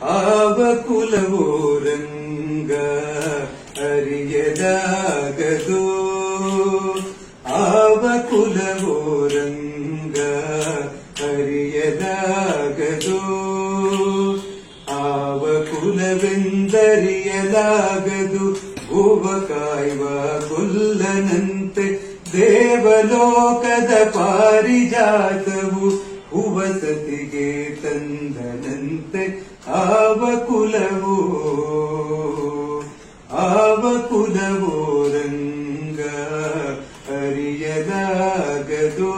ಆವ ಕುಲವೋ ರಂಗ ಅರಿಯದಾಗದು. ಆವ ಕುಲವೋ ರಂಗ ಅರಿಯದಾಗದು. ಆವ ಕುಲವೆಂದರಿಯಲಾಗದು. ಭುವ ಕಾಯುವ ಕೊಲ್ಲನಂತೆ ದೇವಲೋಕದ ಪಾರಿಜಾತವು ಹುವಸತಿಗೆ ತಂದನಂತೆ. ಆವ ಕುಲವೋ ರಂಗ ಅರಿಯಲಾಗದು.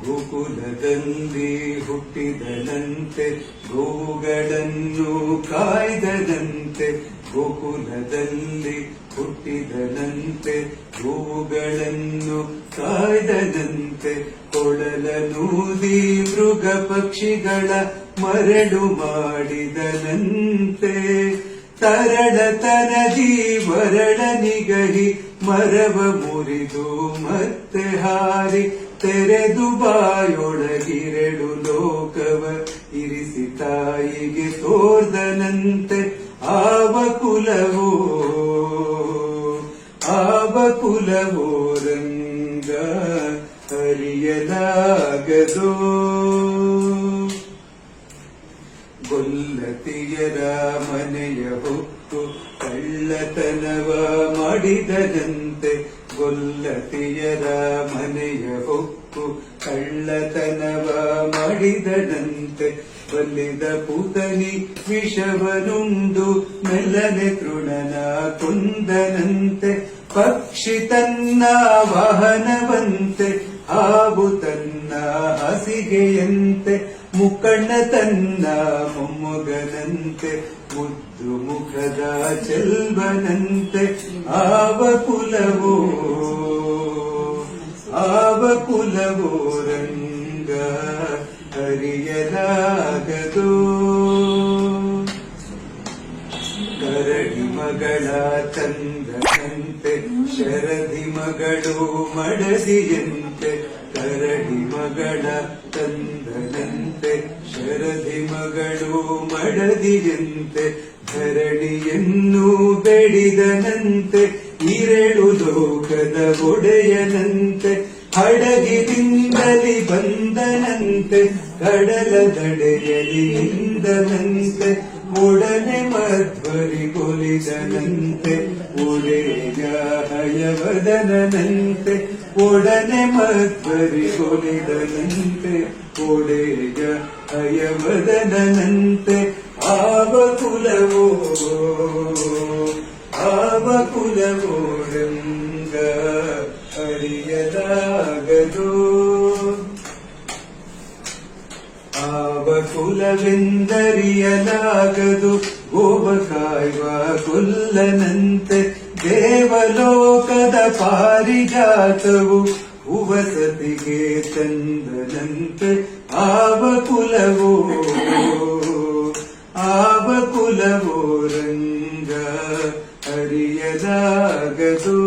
ಗೋಕುಲದಲ್ಲಿ ಹುಟ್ಟಿದನಂತೆ ಗೋಗಳನ್ನು ಕಾಯ್ದನಂತೆ. ಗೋಕುಲದಲ್ಲಿ ಹುಟ್ಟಿದನಂತೆ ಗೋಗಳನ್ನು ಕಾಯ್ದನಂತೆ. ಕೊಳಲನೂದಿ ಮೃಗ ಪಕ್ಷಿಗಳ ಮರಳು ಮಾಡಿದನಂತೆ. ತರಳತನದಿ ಮರಳ ನಿಗಹಿ ಮರವ ಮುರಿದು ಮತ್ತೆ ಹಾರಿ ತೆರೆದು ಬಾಯೊಳಗಿರೆಡು ಲೋಕವ ಇರಿಸಿ ತಾಯಿಗೆ ತೋರ್ದನಂತೆ. ಆವ ಕುಲವೋ ರಂಗ ಅರಿಯಲಾಗದು. ಗೊಲ್ಲತಿಯರ ಮನೆಯ ಹೊಕ್ಕು ಕಳ್ಳತನವ ಮಾಡಿದನಂತೆ. ಗೊಲ್ಲತಿಯರ ಮನೆಯ ಹೊಕ್ಕು ಕಳ್ಳತನವ ಮಾಡಿದನಂತೆ. ಬಲ್ಲಿದ ಪುತನಿ ವಿಷವನುಂಡು ಮೆಲ್ಲನೆ ತೃಣನ ಕೊಂದನಂತೆ. ಪಕ್ಷಿ ತನ್ನ ವಾಹನವಂತೆ ಹಾವು ತನ್ನ ಹಸಿಗೆಯಂತೆ. ಮುಕ್ಕಣ್ಣ ತನ್ನ ಮೊಮ್ಮಗನಂತೆ ಮುದ್ದು ಮುಖದ ಚೆಲ್ವನಂತೆ. ಆವ ಕುಲವೋ ರಂಗ ಅರಿಯಲಾಗದು. ಕರಡಿ ಮಗಳ ಚಂದನಂತೆ ಶರದಿ ಮಗಳು ಮಡದಿಯಂತೆ. ಕರಡಿ ಮಗಳ ಚಂದನಂತೆ ಶರದಿ ಮಗಳು ಮಡದಿಯಂತೆ. ಧರಣಿಯನ್ನು ಬೆಳೆದನಂತೆ ಇರೆಳು ಲೋಕದ ಒಡೆಯನಂತೆ. ಹಡಗಿನಿಂದಲಿ ಬಂದನಂತೆ ಕಡಲ ದಡೆಯಲಿ ನಿಂದನಂತೆ. ಒಡನೆ ಮಧ್ವರಿ ಕೊಲಿದನಂತೆ ಒಡೆಯ ಹಯವದನಂತೆ. ಒಡನೆ ಮಧ್ವರಿ ಕೊಲಿದನಂತೆ ಒಡೆಯ ಹಯವದನಂತೆ. ಆವ ಕುಲವೋ ರಂಗ ಅರಿಯಲಾಗದು. ಆವ ಕುಲವೆಂದರಿಯಲಾಗದು. ಗೋವ ಕಾಯುವ ಕೊಲ್ಲನಂತೆ ದೇವಲೋಕದ ಪಾರಿಜಾತವು ಹುವಸತಿಗೆ ತಂದನಂತೆ. ಆವ ಕುಲವೋ ರಂಗ ಅರಿಯಲಾಗದು.